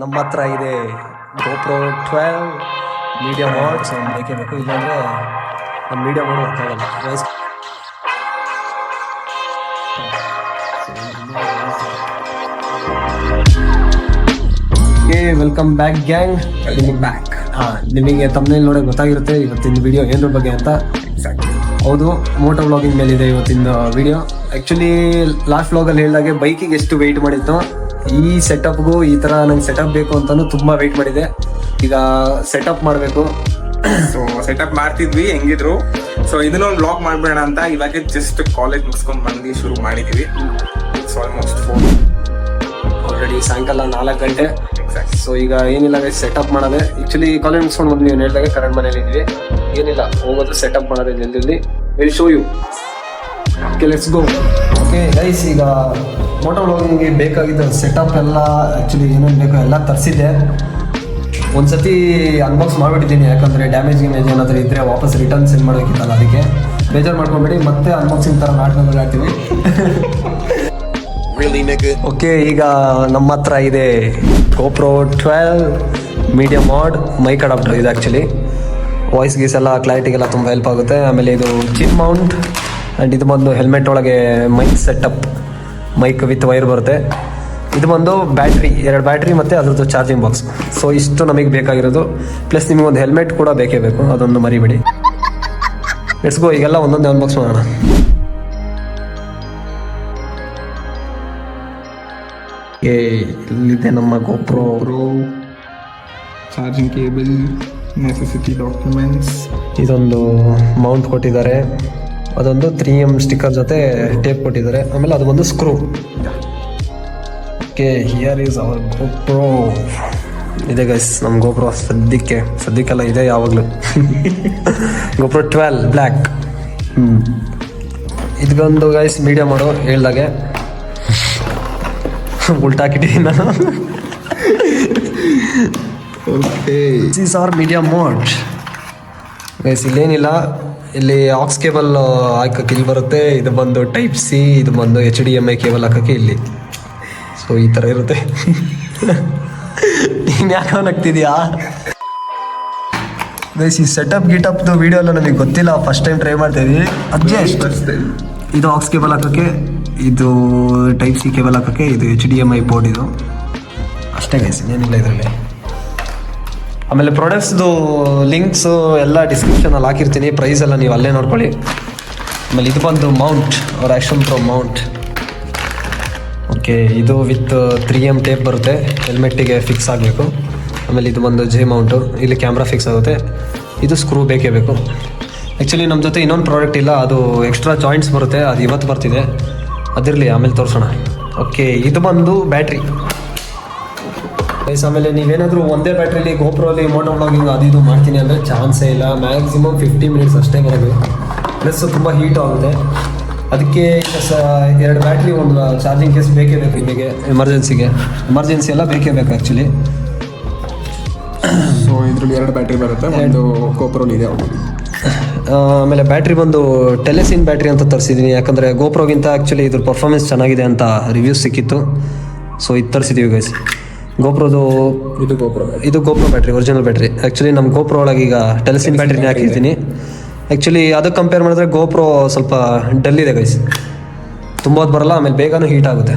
ನಮ್ಮ ಹತ್ರ ಇದೆ GoPro 12 ಮೀಡಿಯಾ ಮೋಡ್ಸ್ ಬೇಕೇ ಬೇಕು, ಇಲ್ಲಾಂದರೆ ನಮ್ಮ ಮೀಡಿಯಾ ಮೋಡ್ ವರ್ಕ್ ಆಗಲ್ಲ. Welcome back gang. ನಿಮಗೆ ತಮ್ಮನೇಲಿ ನೋಡಿ ಗೊತ್ತಾಗಿರುತ್ತೆ ಇವತ್ತಿನ ವಿಡಿಯೋ ಏನ್ರ ಬಗ್ಗೆ ಅಂತ. ಹೌದು, ಮೋಟೋ ವ್ಲಾಗಿಂಗ್ ಮೇಲಿದೆ ಇವತ್ತಿನ ವಿಡಿಯೋ. ಆ್ಯಕ್ಚುಲಿ ಲಾಸ್ಟ್ ವ್ಲಾಗಲ್ಲಿ ಹೇಳಿದಾಗೆ ಬೈಕಿಗೆ ಎಷ್ಟು ವೆಯ್ಟ್ ಮಾಡಿತ್ತು, ಈ ಸೆಟಪ್ಗೂ ಈ ಥರ ನಂಗೆ ಸೆಟಪ್ ಬೇಕು ಅಂತಲೂ ತುಂಬ ವೆಯ್ಟ್ ಮಾಡಿದೆ. ಈಗ ಸೆಟಪ್ ಮಾಡಬೇಕು. ಸೊ ಸೆಟಪ್ ಮಾಡ್ತಿದ್ವಿ ಹೆಂಗಿದ್ರು. ಸೊ ಇದನ್ನೊಂದು ಬ್ಲಾಗ್ ಮಾಡ್ಬೇಡ ಅಂತ ಇವಾಗ ಜಸ್ಟ್ ಕಾಲೇಜ್ ಮುಗಿಸ್ಕೊಂಡು ಬಂದು ಶುರು ಮಾಡಿದ್ದೀವಿ. ಇಟ್ಸ್ ಆಲ್ಮೋಸ್ಟ್ 4 ಆಲ್ರೆಡಿ ಸಾಯಂಕಾಲ 4 ಗಂಟೆ. ಸೊ ಈಗ ಏನಿಲ್ಲ ಸೆಟಪ್ ಮಾಡೋದೆ. ಆ್ಯಕ್ಚುಲಿ ಕಾಲೇಜ್ ಮುಗಿಸ್ಕೊಂಡು ಬಂದು ನೀವು ಹೇಳಿದಾಗ ಕರೆಂಟ್ ಮನೇಲಿ ಇದ್ವಿ. ಏನಿಲ್ಲ, ಹೋಗೋದು ಸೆಟಪ್ ಮಾಡೋದೆ ಜಲ್ದಿ. Will show you. Okay, let's go. Okay guys, ಈಗ ಮೋಟೋ ವ್ಲಾಗಿಂಗ್ಗೆ ಬೇಕಾಗಿದ್ದ ಸೆಟಪ್ ಎಲ್ಲ ಆ್ಯಕ್ಚುಲಿ ಏನೇನು ಬೇಕೋ ಎಲ್ಲ ತರಿಸಿದ್ದೆ. ಒಂದ್ಸತಿ ಅನ್ಬಾಕ್ಸ್ ಮಾಡಿಬಿಟ್ಟಿದ್ದೀನಿ, ಯಾಕಂದರೆ ಡ್ಯಾಮೇಜ್ ಏನಾದರೂ ಇದ್ದರೆ ವಾಪಸ್ ರಿಟರ್ನ್ ಸೆಂಡ್ ಮಾಡೋಕ್ಕಿತ್ತಲ್ಲ, ಅದಕ್ಕೆ ಬೇಜಾರು ಮಾಡ್ಕೊಂಬೇಡಿ. ಮತ್ತೆ ಅನ್ಬಾಕ್ಸಿಂಗ್ ಥರ ನಾಟಕಗಳು ಆಡ್ತೀವಿ. ಓಕೆ, ಈಗ ನಮ್ಮ ಹತ್ರ ಇದೆ GoPro 12 media mode mic adapter. ಇದು ಆ್ಯಕ್ಚುಲಿ ವಾಯ್ಸ್ ಗೀಸ್ ಎಲ್ಲ ಕ್ಲಾರಿಟಿಗೆಲ್ಲ ತುಂಬ ಹೆಲ್ಪ್ ಆಗುತ್ತೆ. ಆಮೇಲೆ ಇದು ಚಿನ್ ಮೌಂಟ್ ಆ್ಯಂಡ್ ಇದು ಬಂದು ಹೆಲ್ಮೆಟ್ ಒಳಗೆ mic setup, mic with wire ಬರುತ್ತೆ. ಇದು ಬಂದು ಬ್ಯಾಟ್ರಿ, 2 ಬ್ಯಾಟ್ರಿ ಮತ್ತು ಅದ್ರದ್ದು ಚಾರ್ಜಿಂಗ್ ಬಾಕ್ಸ್. ಸೊ ಇಷ್ಟು ನಮಗೆ ಬೇಕಾಗಿರೋದು. ಪ್ಲಸ್ ನಿಮಗೊಂದು ಹೆಲ್ಮೆಟ್ ಕೂಡ ಬೇಕೇ ಬೇಕು, ಅದೊಂದು ಮರಿಬೇಡಿ. ಲೆಟ್ಸ್ ಗೋ, ಈಗೆಲ್ಲ ಒಂದೊಂದೇ ಅನ್ಬಾಕ್ಸ್ ಮಾಡೋಣ. ಇಲ್ಲಿದೆ ನಮ್ಮ GoPro. Charging cable, necessity documents. ಇದೊಂದು ಮೌಂಟ್ ಕೊಟ್ಟಿದ್ದಾರೆ, ಅದೊಂದು 3M ಸ್ಟಿಕ್ಕರ್ ಜೊತೆ ಟೇಪ್ ಕೊಟ್ಟಿದ್ದಾರೆ. ಆಮೇಲೆ ಅದು ಒಂದು screw. Okay, here is our GoPro. ಇದೆ ಗೈಸ್ ನಮ್ಮ GoPro. ಸದ್ಯಕ್ಕೆಲ್ಲ ಇದೆ, ಯಾವಾಗಲೂ GoPro 12 ಬ್ಲ್ಯಾಕ್. ಇದೊಂದು ಗೈಸ್ ಮೀಡಿಯಾ ಮಾಡೋ ಹೇಳ್ದಾಗೆ ಉಲ್ಟಾಕಿಟ್ಟಿದ್ದೀನಿ ನಾನು. Okay, this is our media mode guys. ಇಲ್ಲೇನಿಲ್ಲ, ಇಲ್ಲಿ ಆಕ್ಸ್ ಕೇಬಲ್ ಹಾಕಕ್ಕೆ ಇಲ್ಲಿ ಬರುತ್ತೆ. ಇದು ಬಂದು ಟೈಪ್ ಸಿ, ಇದು ಬಂದು HDMI ಕೇಬಲ್ ಹಾಕೋಕ್ಕೆ ಇಲ್ಲಿ. ಸೊ ಈ ಥರ ಇರುತ್ತೆ. ನೀನು ಯಾಕೆ ಅವನಾಗ್ತಿದ್ಯಾ ಗೈಸ್? ಈ ಸೆಟಪ್ ಗಿಟಪ್ದು ವೀಡಿಯೋ ಎಲ್ಲ ನನಗೆ ಗೊತ್ತಿಲ್ಲ, ಫಸ್ಟ್ ಟೈಮ್ ಟ್ರೈ ಮಾಡ್ತಾಯಿದ್ದೀನಿ. ಅಷ್ಟೇ. ಇದು ಆಕ್ಸ್ ಕೇಬಲ್ ಹಾಕೋಕ್ಕೆ, ಇದು ಟೈಪ್ ಸಿ ಕೇಬಲ್ ಹಾಕೋಕ್ಕೆ, ಇದು HDMI ಪೋರ್ಟ್. ಇದು ಅಷ್ಟೇ ಗೈಸ್, ಏನಿಲ್ಲ ಇದರಲ್ಲಿ. ಆಮೇಲೆ ಪ್ರಾಡಕ್ಟ್ಸ್ದು ಲಿಂಕ್ಸು ಎಲ್ಲ ಡಿಸ್ಕ್ರಿಪ್ಷನಲ್ಲಿ ಹಾಕಿರ್ತೀನಿ, ಪ್ರೈಸ್ ಎಲ್ಲ ನೀವು ಅಲ್ಲೇ ನೋಡ್ಕೊಳ್ಳಿ. ಆಮೇಲೆ ಇದು ಬಂದು ಮೌಂಟ್, ಅವ್ರ ಆ್ಯಕ್ಷನ್ ಪ್ರೋ ಮೌಂಟ್. ಓಕೆ, ಇದು ವಿತ್ 3M ಟೇಪ್ ಬರುತ್ತೆ, ಹೆಲ್ಮೆಟ್ಟಿಗೆ ಫಿಕ್ಸ್ ಆಗಬೇಕು. ಆಮೇಲೆ ಇದು ಬಂದು ಜೆ ಮೌಂಟು, ಇಲ್ಲಿ ಕ್ಯಾಮ್ರಾ ಫಿಕ್ಸ್ ಆಗುತ್ತೆ. ಇದು ಸ್ಕ್ರೂ ಬೇಕೇ ಬೇಕು. ಆ್ಯಕ್ಚುಲಿ ನಮ್ಮ ಜೊತೆ ಇನ್ನೊಂದು ಪ್ರಾಡಕ್ಟ್ ಇಲ್ಲ, ಅದು ಎಕ್ಸ್ಟ್ರಾ ಜಾಯಿಂಟ್ಸ್ ಬರುತ್ತೆ, ಅದು ಇವತ್ತು ಬರ್ತಿದೆ. ಅದಿರಲಿ, ಆಮೇಲೆ ತೋರಿಸೋಣ. ಓಕೆ, ಇದು ಬಂದು ಬ್ಯಾಟ್ರಿ ಗೈಸ್. ಆಮೇಲೆ ನೀವೇನಾದರೂ ಒಂದೇ ಬ್ಯಾಟ್ರಿಲಿ GoProಲಿ ಮೋಟೋ ವ್ಲಾಗಿಂಗ್ ಅದು ಇದು ಮಾಡ್ತೀನಿ ಅಂದರೆ ಚಾನ್ಸೇ ಇಲ್ಲ. ಮ್ಯಾಕ್ಸಿಮಮ್ 50 ಮಿನಿಟ್ಸ್ ಅಷ್ಟೇ ಬರೋದು. ಪ್ಲಸ್ ತುಂಬ ಹೀಟ್ ಆಗುತ್ತೆ. ಅದಕ್ಕೆ 2 ಬ್ಯಾಟ್ರಿ, ಒಂದು ಚಾರ್ಜಿಂಗ್ ಕೇಸ್ ಬೇಕೇ ಬೇಕು ನಿಮಗೆ. ಎಮರ್ಜೆನ್ಸಿ ಎಲ್ಲ ಬೇಕೇ ಬೇಕು ಆ್ಯಕ್ಚುಲಿ. ಸೊ ಇದರಲ್ಲಿ 2 ಬ್ಯಾಟ್ರಿ ಬರುತ್ತೆ, ಒಂದು GoProಲಿ ಇದೆ. ಆಮೇಲೆ ಬ್ಯಾಟ್ರಿ ಬಂದು ಟೆಲೆಸಿನ್ ಬ್ಯಾಟ್ರಿ ಅಂತ ತರಿಸಿದ್ದೀನಿ, ಯಾಕಂದರೆ GoProಗಿಂತ ಆ್ಯಕ್ಚುಲಿ ಇದ್ರ ಪರ್ಫಾರ್ಮೆನ್ಸ್ ಚೆನ್ನಾಗಿದೆ ಅಂತ ರಿವ್ಯೂಸ್ ಸಿಕ್ಕಿತ್ತು. ಸೊ ಇದು ತರಿಸಿದ್ದೀವಿ ಗೈಸ್. GoProದು ಇದು GoPro battery, original battery. Actually ನಮ್ಮ GoPro ಒಳಗೆ ಈಗ ಟೆಲೆಸಿನ್ ಬ್ಯಾಟ್ರಿನೇ ಹಾಕಿದ್ದೀನಿ. ಆ್ಯಕ್ಚುಲಿ ಅದಕ್ಕೆ ಕಂಪೇರ್ ಮಾಡಿದ್ರೆ GoPro ಸ್ವಲ್ಪ ಡಲ್ ಇದೆ ಗೈಸ್, ತುಂಬ ಹೊತ್ತು ಬರಲ್ಲ, ಆಮೇಲೆ ಬೇಗನೂ ಹೀಟ್ ಆಗುತ್ತೆ.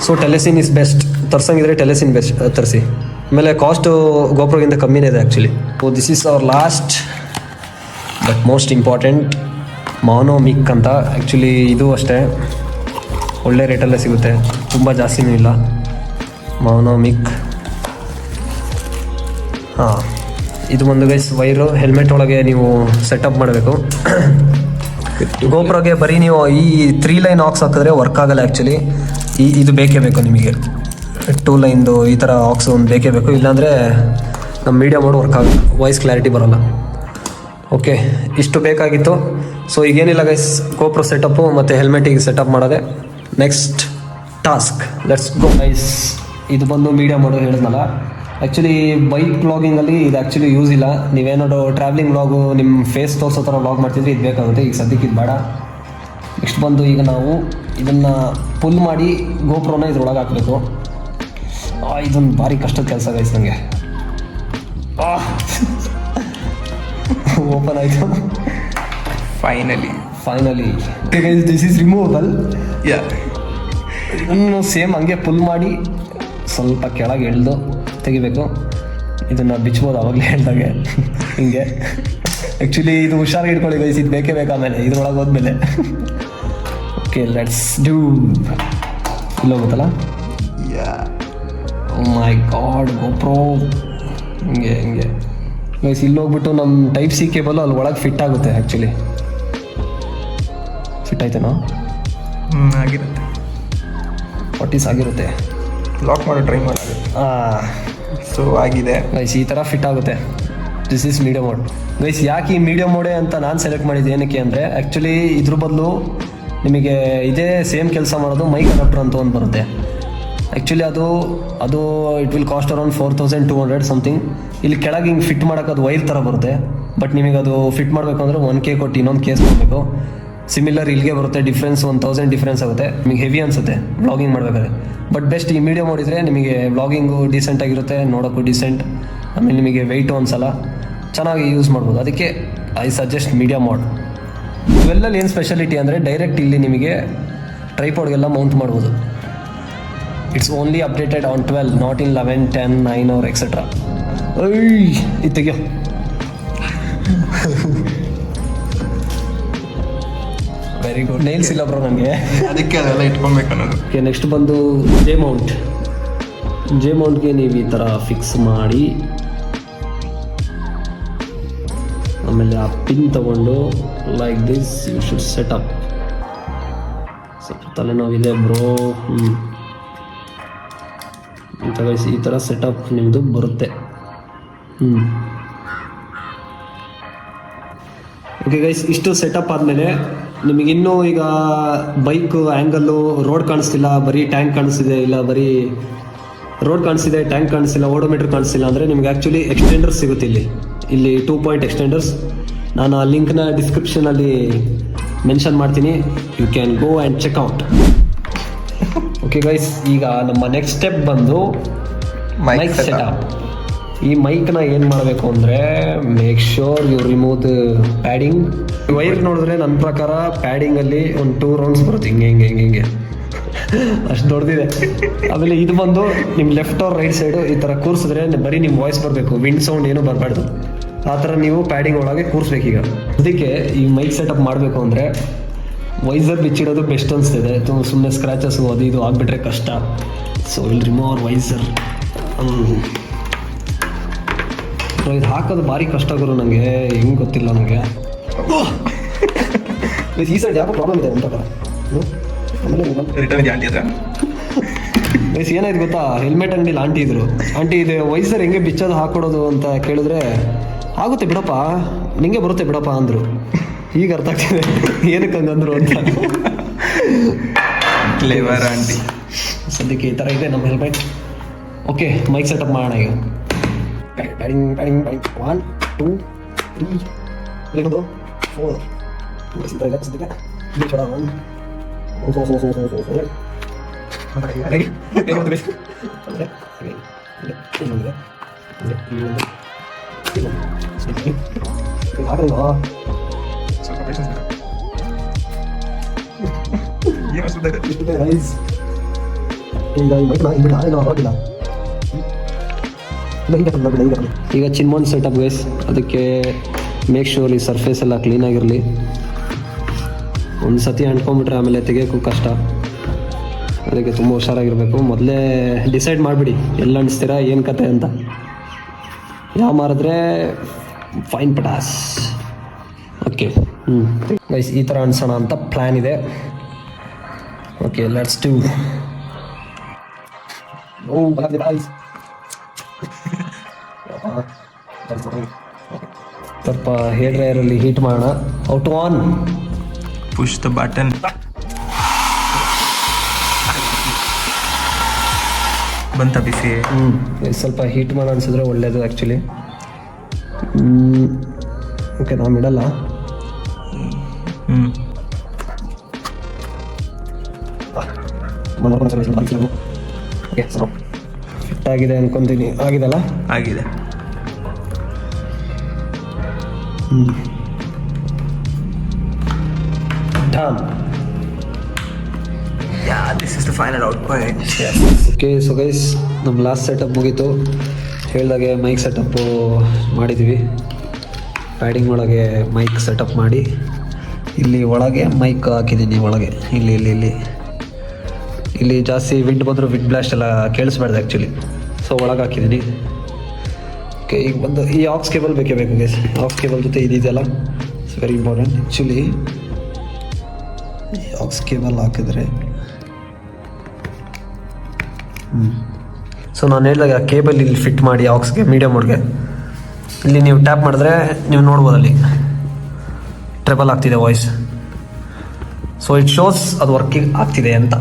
So Telesin is best. ತರ್ಸಂಗಿದ್ರೆ ಟೆಲೆಸಿನ್ ಬೆಸ್ಟ್ ತರಿಸಿ. ಆಮೇಲೆ ಕಾಸ್ಟು GoProಗಿಂತ ಕಮ್ಮಿನೇ ಇದೆ actually. So this is our last but most important mono mic ಅಂತ. ಆ್ಯಕ್ಚುಲಿ ಇದು ಅಷ್ಟೇ ಒಳ್ಳೆ ರೇಟಲ್ಲೇ ಸಿಗುತ್ತೆ, ತುಂಬ ಜಾಸ್ತಿನೂ ಇಲ್ಲ. ಮಾನೋ ಮಿಕ್. ಇದು ಒಂದು ಗೈಸ್ ವೈರು, ಹೆಲ್ಮೆಟ್ ಒಳಗೆ ನೀವು ಸೆಟಪ್ ಮಾಡಬೇಕು. GoProಗೆ ಬರೀ ನೀವು ಈ 3 ಲೈನ್ ಆಕ್ಸ್ ಹಾಕಿದ್ರೆ ವರ್ಕ್ ಆಗಲ್ಲ ಆ್ಯಕ್ಚುಲಿ. ಇದು ಬೇಕೇ ಬೇಕು ನಿಮಗೆ, 2 ಲೈನ್ದು ಈ ಥರ ಆಕ್ಸ್ ಒಂದು ಬೇಕೇ ಬೇಕು, ಇಲ್ಲಾಂದರೆ ನಮ್ಮ ಮೀಡಿಯಾ ಮೋಡ್ ವರ್ಕ್ ಆಗಲ್ಲ, ವಾಯ್ಸ್ ಕ್ಲಾರಿಟಿ ಬರೋಲ್ಲ. ಓಕೆ, ಇಷ್ಟು ಬೇಕಾಗಿತ್ತು. ಸೊ ಈಗೇನಿಲ್ಲ ಗೈಸ್, GoPro ಸೆಟಪ್ಪು ಮತ್ತು ಹೆಲ್ಮೆಟಿಗೆ ಸೆಟಪ್ ಮಾಡೋದೆ next task. Let's go guys. ಇದು ಬಂದು ಮೀಡಿಯಾ ಮೋಡ್ ಹೇಳಿದ್ನಲ್ಲ. ಆ್ಯಕ್ಚುಲಿ ಬೈಕ್ ವ್ಲಾಗಿಂಗಲ್ಲಿ ಇದು ಆ್ಯಕ್ಚುಲಿ ಯೂಸ್ ಇಲ್ಲ. ನೀವೇನಾದ್ರು ಟ್ರಾವೆಲಿಂಗ್ ವ್ಲಾಗು ನಿಮ್ಮ ಫೇಸ್ ತೋರಿಸೋ ಥರ ವ್ಲಾಗ್ ಮಾಡ್ತಿದ್ರೆ ಇದು ಬೇಕಾಗುತ್ತೆ. ಈಗ ಸದ್ಯಕ್ಕೆ ಇದು ಬೇಡ. ನೆಕ್ಸ್ಟ್ ಬಂದು ಈಗ ನಾವು ಇದನ್ನು ಪುಲ್ ಮಾಡಿ GoProನ ಇದ್ರೊಳಗೆ ಹಾಕಬೇಕು. ಇದೊಂದು ಭಾರಿ ಕಷ್ಟದ ಕೆಲಸ ಗೈಸ್ ನನಗೆ. ಓಪನ್ ಆಯಿತು ಫೈನಲಿ. This is removable. ಇದನ್ನು ಸೇಮ್ ಹಂಗೆ ಪುಲ್ ಮಾಡಿ ಸ್ವಲ್ಪ ಕೆಳಗೆ ಎಳ್ದು ತೆಗಿಬೇಕು. ಇದನ್ನು ಬಿಚ್ಬೋದು ಅವಾಗಲೇ ಹೇಳ್ದಾಗೆ ಹಿಂಗೆ. ಆ್ಯಕ್ಚುಲಿ ಇದು ಹುಷಾರಾಗಿ ಇಟ್ಕೊಳ್ಳಿ ಗೈಸ್, ಇದು ಬೇಕೇ ಬೇಕು ಆಮೇಲೆ ಇದ್ರೊಳಗೆ ಹೋದ್ಮೇಲೆ. Okay let's do. ಇಲ್ಲಿ ಹೋಗುತ್ತಲ್ಲ. ಓ ಮೈ ಗಾಡ್ ಗೋಪ್ರೋ. ಹಿಂಗೆ ಗೈಸ್ ಇಲ್ಲಿ ಹೋಗ್ಬಿಟ್ಟು ನಮ್ಮ ಟೈಪ್ ಸಿ ಕೇಬಲ್ ಅಲ್ಲಿ ಒಳಗೆ ಫಿಟ್ ಆಗುತ್ತೆ. ಆ್ಯಕ್ಚುಲಿ ಫಿಟ್ ಆಯ್ತೇನೋ? ಆಗಿರುತ್ತೆ. 40 ಆಗಿರುತ್ತೆ. ಲಾಕ್ ಮಾಡಿ ಟ್ರೈ ಮಾಡಿ. ಸೊ ಆಗಿದೆ ಗೈಸ್, ಈ ಥರ ಫಿಟ್ ಆಗುತ್ತೆ. This is medium mode guys. ಯಾಕೆ ಈ ಮೀಡಿಯಮ್ ಮೋಡೆ ಅಂತ ನಾನು ಸೆಲೆಕ್ಟ್ ಮಾಡಿದ್ದು ಏನಕ್ಕೆ ಅಂದರೆ, ಆ್ಯಕ್ಚುಲಿ ಇದ್ರ ಬದಲು ನಿಮಗೆ ಇದೇ ಸೇಮ್ ಕೆಲಸ ಮಾಡೋದು ಮೈಕ್ ಅಡಾಪ್ಟರ್ ಅಂತ ಒಂದು ಬರುತ್ತೆ. ಆ್ಯಕ್ಚುಲಿ ಅದು it will cost around 4200 something. ಇಲ್ಲಿ ಕೆಳಗೆ ಹಿಂಗೆ ಫಿಟ್ ಮಾಡೋಕೆ ಅದು ವೈರ್ ಥರ ಬರುತ್ತೆ. ಬಟ್ ನಿಮಗೆ ಅದು ಫಿಟ್ ಮಾಡಬೇಕು ಅಂದರೆ 1K ಕೊಟ್ಟು ಇನ್ನೊಂದು ಕೇಸ್ ಕೊಡಬೇಕು. ಸಿಮಿಲರ್ ಇಲ್ಲಿಗೆ ಬರುತ್ತೆ. ಡಿಫ್ರೆನ್ಸ್ 1000 ಡಿಫ್ರೆನ್ಸ್ ಆಗುತ್ತೆ. ನಿಮಗೆ ಹೆವಿ ಅನಿಸುತ್ತೆ ವ್ಲಾಗಿಂಗ್ ಮಾಡಬೇಕಾದ್ರೆ. ಬಟ್ ಬೆಸ್ಟ್ ಈ ಮೀಡಿಯಮ್ ಮಾಡಿದರೆ ನಿಮಗೆ ವ್ಲಾಗಿಂಗು ಡೀಸೆಂಟಾಗಿರುತ್ತೆ, ನೋಡೋಕ್ಕೂ ಡೀಸೆಂಟ್. ಆಮೇಲೆ ನಿಮಗೆ ವೆಯ್ಟು ಅನ್ಸಲ್ಲ, ಚೆನ್ನಾಗಿ ಯೂಸ್ ಮಾಡ್ಬೋದು. ಅದಕ್ಕೆ ಐ ಸಜೆಸ್ಟ್ ಮೀಡಿಯಮ್ ಮೋಡ್. ಇವೆಲ್ಲಲ್ಲಿ ಏನು ಸ್ಪೆಷಾಲಿಟಿ ಅಂದರೆ ಡೈರೆಕ್ಟ್ ಇಲ್ಲಿ ನಿಮಗೆ ಟ್ರೈಪಾಡ್ಗೆಲ್ಲ ಮೌಂಟ್ ಮಾಡ್ಬೋದು. It's only updated on 12, not in 11, 10, 9 or etcetera. ಇದು ತೆಗಿಯೋ. Very good. ನೈಲ್ಸ್ ಇಲ್ಲ ಬ್ರೋ ನನಗೆ, ಅದಕ್ಕೆ ಅದೆಲ್ಲ ಇಟ್ಕೊಬೇಕು ಅನ್ನೋದು. ಓಕೆ, ನೆಕ್ಸ್ಟ್ ಬಂದು ಜೆ ಮೌಂಟ್ಗೆ ನೀವು ಈ ಥರ ಫಿಕ್ಸ್ ಮಾಡಿ, ಆಮೇಲೆ ಆ ಪಿನ್ ತಗೊಂಡು like this you should set up. ಸ್ವಲ್ಪ ತಲೆನೋವಿದೆ ಬ್ರೋ. ಅಂತ ಗೈಸ್ ಈ ಥರ ಸೆಟಪ್ ನಿಮ್ಮದು ಬರುತ್ತೆ. ಓಕೆ ಗೈಸ್, ಇಷ್ಟು ಸೆಟಪ್ ಆದಮೇಲೆ ನಿಮಗಿನ್ನೂ ಈಗ ಬೈಕ್ ಆ್ಯಂಗಲ್ಲು ರೋಡ್ ಕಾಣಿಸ್ತಿಲ್ಲ, ಬರೀ ಟ್ಯಾಂಕ್ ಕಾಣಿಸ್ತಿದೆ, ಇಲ್ಲ ಬರೀ ರೋಡ್ ಕಾಣಿಸ್ತಿದೆ ಟ್ಯಾಂಕ್ ಕಾಣಿಸ್ತಿಲ್ಲ, ಓಡೋಮೀಟರ್ ಕಾಣಿಸ್ತಿಲ್ಲ ಅಂದರೆ ನಿಮ್ಗೆ ಆ್ಯಕ್ಚುಲಿ ಎಕ್ಸ್ಟೆಂಡರ್ಸ್ ಸಿಗುತ್ತೆ. ಇಲ್ಲಿ 2 ಪಾಯಿಂಟ್ ಎಕ್ಸ್ಟೆಂಡರ್ಸ್. ನಾನು ಆ ಲಿಂಕ್ನ ಡಿಸ್ಕ್ರಿಪ್ಷನಲ್ಲಿ ಮೆನ್ಷನ್ ಮಾಡ್ತೀನಿ. You can go and check out. Okay guys, ಈಗ ನಮ್ಮ ನೆಕ್ಸ್ಟ್ ಸ್ಟೆಪ್ ಬಂದು ಮೈಕ್ ಸೆಟಪ್. ಈ ಮೈಕ್ನ ಏನು ಮಾಡಬೇಕು ಅಂದರೆ, make sure you remove the padding. Wire ನೋಡಿದ್ರೆ ನನ್ನ ಪ್ರಕಾರ ಪ್ಯಾಡಿಂಗಲ್ಲಿ ಒಂದು 2 ರೌಂಡ್ಸ್ ಬರುತ್ತೆ. ಹಿಂಗೆ ಅಷ್ಟು ದೊಡ್ಡದಿದೆ. ಆಮೇಲೆ ಇದು ಬಂದು ನಿಮ್ಮ ಲೆಫ್ಟ್ ಆರ್ ರೈಟ್ ಸೈಡು ಈ ಥರ ಕೂರಿಸಿದ್ರೆ ಬರೀ ನಿಮ್ಮ ವಾಯ್ಸ್ ಬರಬೇಕು, ವಿಂಡ್ ಸೌಂಡ್ ಏನೂ ಬರಬಾರ್ದು. ಆ ಥರ ನೀವು ಪ್ಯಾಡಿಂಗ್ ಒಳಗೆ ಕೂರಿಸ್ಬೇಕೀಗ. ಅದಕ್ಕೆ ಈ ಮೈಕ್ ಸೆಟಪ್ ಮಾಡಬೇಕು ಅಂದರೆ ವೈಸರ್ ಬಿಚ್ಚಿಡೋದು ಬೆಸ್ಟ್ ಅನಿಸ್ತಿದೆ. ಸುಮ್ಮನೆ ಸ್ಕ್ರ್ಯಾಚಸ್ಸು ಅದು ಇದು ಆಗಿಬಿಟ್ರೆ ಕಷ್ಟ. So will remove our visor. ಇದು ಹಾಕೋದು ಭಾರಿ ಕಷ್ಟ ಗುರು, ನನಗೆ ಹೆಂಗೆ ಗೊತ್ತಿಲ್ಲ ನನಗೆ. ಈ ಸೈಡ್ ಯಾಕೋ ಪ್ರಾಬ್ಲಮ್ ಇದೆ ಅಂತ. ಏನಾಯ್ತು ಗೊತ್ತಾ, ಹೆಲ್ಮೆಟ್ ಅಂಗಡಿಲಿ ಆಂಟಿ ಇದ್ರು. ಆಂಟಿ ಇದು ವೈಸರ್ ಹೆಂಗೆ ಬಿಚ್ಚೋದು ಹಾಕೊಡೋದು ಅಂತ ಕೇಳಿದ್ರೆ, ಆಗುತ್ತೆ ಬಿಡಪ್ಪ, ನಿಂಗೆ ಬರುತ್ತೆ ಬಿಡಪ್ಪ ಅಂದರು. ಈಗ ಅರ್ಥ ಆಗ್ತಿದೆ ಏನಕ್ಕೆ ಹಂಗಂದ್ರು ಅಂತ. ಲೇವರ್ ಆಂಟಿ. ಸದ್ಯಕ್ಕೆ ಈ ಥರ ಇದೆ ನಮ್ಮ ಹೆಲ್ಮೆಟ್. ಓಕೆ, ಮೈಕ್ ಸೆಟಪ್ ಮಾಡೋಣ ಈಗ. ಪ್ಯಾಡಿಂಗ್ 1 2 3 4 ಸದ್ಯಕ್ಕೆ ಈಗ ಚಿನ್ಮೋನ್ ಸೆಟಪ್ ಗೈಸ್. ಅದಕ್ಕೆ ಮೇಕ್ ಶೋರ್ ಈ ಸರ್ಫೇಸ್ ಎಲ್ಲ ಕ್ಲೀನಾಗಿರಲಿ. ಒಂದು ಸತಿ ಅಂಟ್ಕೊಂಡ್ಬಿಟ್ರೆ ಆಮೇಲೆ ತೆಗಿಯೋಕ್ಕೂ ಕಷ್ಟ. ಅದಕ್ಕೆ ತುಂಬ ಹುಷಾರಾಗಿರಬೇಕು. ಮೊದಲೇ ಡಿಸೈಡ್ ಮಾಡಿಬಿಡಿ ಎಲ್ಲ ಅಂಟಿಸ್ತೀರಾ, ಏನು ಕತೆ ಅಂತ. ಯಾವ ಮಾರಿದ್ರೆ ಫೈನ್ ಪಟಾಸ್. ಓಕೆ, ಗೈಸ್ ಈ ಥರ ಅನ್ಸೋಣ ಅಂತ ಪ್ಲ್ಯಾನ್ ಇದೆ. Okay, let's do. ಸ್ವಲ್ಪ ಹೇರ್ ಡ್ರೈಯರಲ್ಲಿ ಹೀಟ್ ಮಾಡೋಣ. Out on, push the button. ಬಂತ ಬಿಸಿ. ಸ್ವಲ್ಪ ಹೀಟ್ ಮಾಡೋ ಅನ್ಸಿದ್ರೆ ಒಳ್ಳೇದು ಆ್ಯಕ್ಚುಲಿ. ಓಕೆ, ನಾನು ಇಡಲ್ಲ. ಫಿಟ್ ಆಗಿದೆ ಅನ್ಕೊಂತೀನಿ. ಆಗಿದಲ್ಲ? ಆಗಿದೆ. Done. This is the final output. Okay, so guys ನಮ್ಮ ಲಾಸ್ಟ್ ಸೆಟಪ್ ಮುಗೀತು. ಹೇಳಿದಾಗೆ ಮೈಕ್ ಸೆಟಪ್ಪು ಮಾಡಿದ್ವಿ. ಪ್ಯಾಡಿಂಗ್ ಒಳಗೆ ಮೈಕ್ ಸೆಟಪ್ ಮಾಡಿ ಇಲ್ಲಿ ಒಳಗೆ ಮೈಕ್ ಹಾಕಿದ್ದೀನಿ. ಒಳಗೆ ಇಲ್ಲಿ ಇಲ್ಲಿ ಇಲ್ಲಿ ಇಲ್ಲಿ ಜಾಸ್ತಿ ವಿಂಡ್ ಬಂದರೂ ವಿಂಡ್ ಬ್ಲಾಸ್ಟ್ ಎಲ್ಲ ಕೇಳಿಸ್ಬಾರ್ದು ಆ್ಯಕ್ಚುಲಿ. ಸೊ ಒಳಗೆ ಹಾಕಿದ್ದೀನಿ. ಓಕೆ, ಈಗ ಬಂದು ಈ ಆಕ್ಸ್ ಕೇಬಲ್ ಬೇಕೇ ಬೇಕು ಗೈಸ್. ಆಕ್ಸ್ ಕೇಬಲ್ ಜೊತೆ ಇದೆಯಲ್ಲ, ಇಟ್ಸ್ ವೆರಿ ಇಂಪಾರ್ಟೆಂಟ್ ಆ್ಯಕ್ಚುಲಿ. ಈ ಆಕ್ಸ್ ಕೇಬಲ್ ಹಾಕಿದ್ರೆ ಸೊ ನಾನು ಹೇಳಿದಾಗ ಕೇಬಲ್ ಇಲ್ಲಿ ಫಿಟ್ ಮಾಡಿ ಆಕ್ಸ್ಗೆ ಮೀಡಿಯಮ್ ಮೋಡ್ಗೆ ಇಲ್ಲಿ ನೀವು ಟ್ಯಾಪ್ ಮಾಡಿದ್ರೆ ನೀವು ನೋಡ್ಬೋದು ಅಲ್ಲಿ ಟ್ರೆಬಲ್ ಆಗ್ತಿದೆ ವಾಯ್ಸ್. ಸೊ ಇಟ್ ಶೋಸ್ ಅದು ವರ್ಕಿಂಗ್ ಆಗ್ತಿದೆ ಅಂತ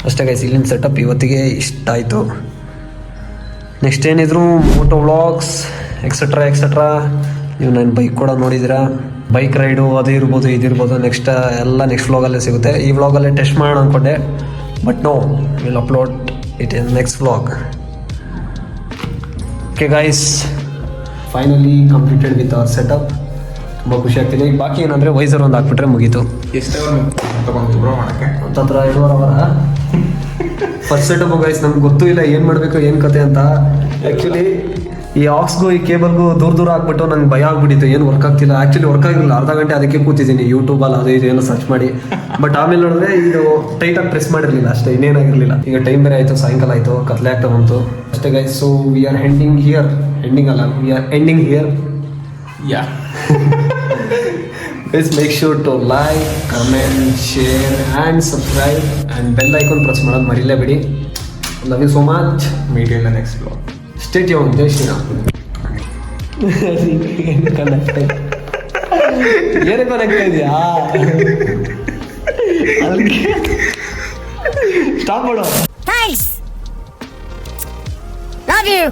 ಅಷ್ಟೇ ಗೈಸ್. ಇಲ್ಲಿನ ಸೆಟಪ್ ಇವತ್ತಿಗೆ ಇಷ್ಟ ಆಯಿತು. ನೆಕ್ಸ್ಟ್ ಏನಿದ್ರು ಮೋಟೋ ವ್ಲಾಗ್ಸ್ ಎಕ್ಸೆಟ್ರಾ ನೀವು ನನ್ನ ಬೈಕ್ ಕೂಡ ನೋಡಿದ್ದೀರಾ. ಬೈಕ್ ರೈಡು ಅದು ಇರ್ಬೋದು ಇದಿರ್ಬೋದು. ನೆಕ್ಸ್ಟ್ ವ್ಲಾಗಲ್ಲೇ ಸಿಗುತ್ತೆ. ಈ ವ್ಲಾಗಲ್ಲೇ ಟೆಸ್ಟ್ ಮಾಡೋಣ ಅಂದ್ಕೊಂಡೆ, but no, will upload it in next vlog. Okay guys, finally completed with our setup. ತುಂಬ ಖುಷಿ ಆಗ್ತಿದೆ. ಈಗ ಬಾಕಿ ಏನಂದರೆ ವೈಸರ್ ಒಂದು ಹಾಕ್ಬಿಟ್ರೆ ಮುಗೀತು. ಎಷ್ಟು ತಗೊಂಡು ಬ್ರೋ ಮಾಡೋಕ್ಕೆ? ಹತ್ತತ್ರ 2.5 ಅವರ ಫಸ್ಟ್ ಸೆಟಪ್ ಗೈಸ್. ನಮ್ಗೆ ಗೊತ್ತೂ ಇಲ್ಲ ಏನು ಮಾಡಬೇಕು ಏನು ಕತೆ ಅಂತ. ಆ್ಯಕ್ಚುಲಿ ಈ ಆಕ್ಸ್ಗೂ ಈ ಕೇಬಲ್ಗೂ ದೂರ ಹಾಕ್ಬಿಟ್ಟು ನಂಗೆ ಭಯ ಆಗ್ಬಿಟ್ಟಿತ್ತು, ಏನು ವರ್ಕ್ ಆಗ್ತಿಲ್ಲ. ಆ್ಯಕ್ಚುಲಿ ವರ್ಕ್ ಆಗಿರಲಿಲ್ಲ. ಅರ್ಧ ಗಂಟೆ ಅದಕ್ಕೆ ಕೂತಿದ್ದೀನಿ ಯೂಟ್ಯೂಬಲ್ಲಿ ಅದು ಇದು ಏನೋ ಸರ್ಚ್ ಮಾಡಿ. ಬಟ್ ಆಮೇಲೆ ನೋಡಿದ್ರೆ ಇದು ಟೈಟಾಗಿ ಪ್ರೆಸ್ ಮಾಡಿರಲಿಲ್ಲ ಅಷ್ಟೇ, ಇನ್ನೇನಾಗಿರಲಿಲ್ಲ. ಈಗ ಟೈಮ್ ಬೇರೆ ಆಯಿತು, ಸಾಯಂಕಾಲ ಆಯಿತು, ಕತ್ಲೆ ಆಗ್ತಾ ಬಂತು ಅಷ್ಟೇ guys. So we are ending here yeah. Please make sure to like, comment, share and subscribe and bell icon press ಮಾಡೋದು ಮರಿಲೇಬೇಡಿ. Love you so much. Meet you in the next vlog. Stay tuned. ಜೈ ಶ್ರೀರಾಮ್. ಏನು connect ಇದೆಯಾ? Stop ಮಾಡು. Thanks. Love you.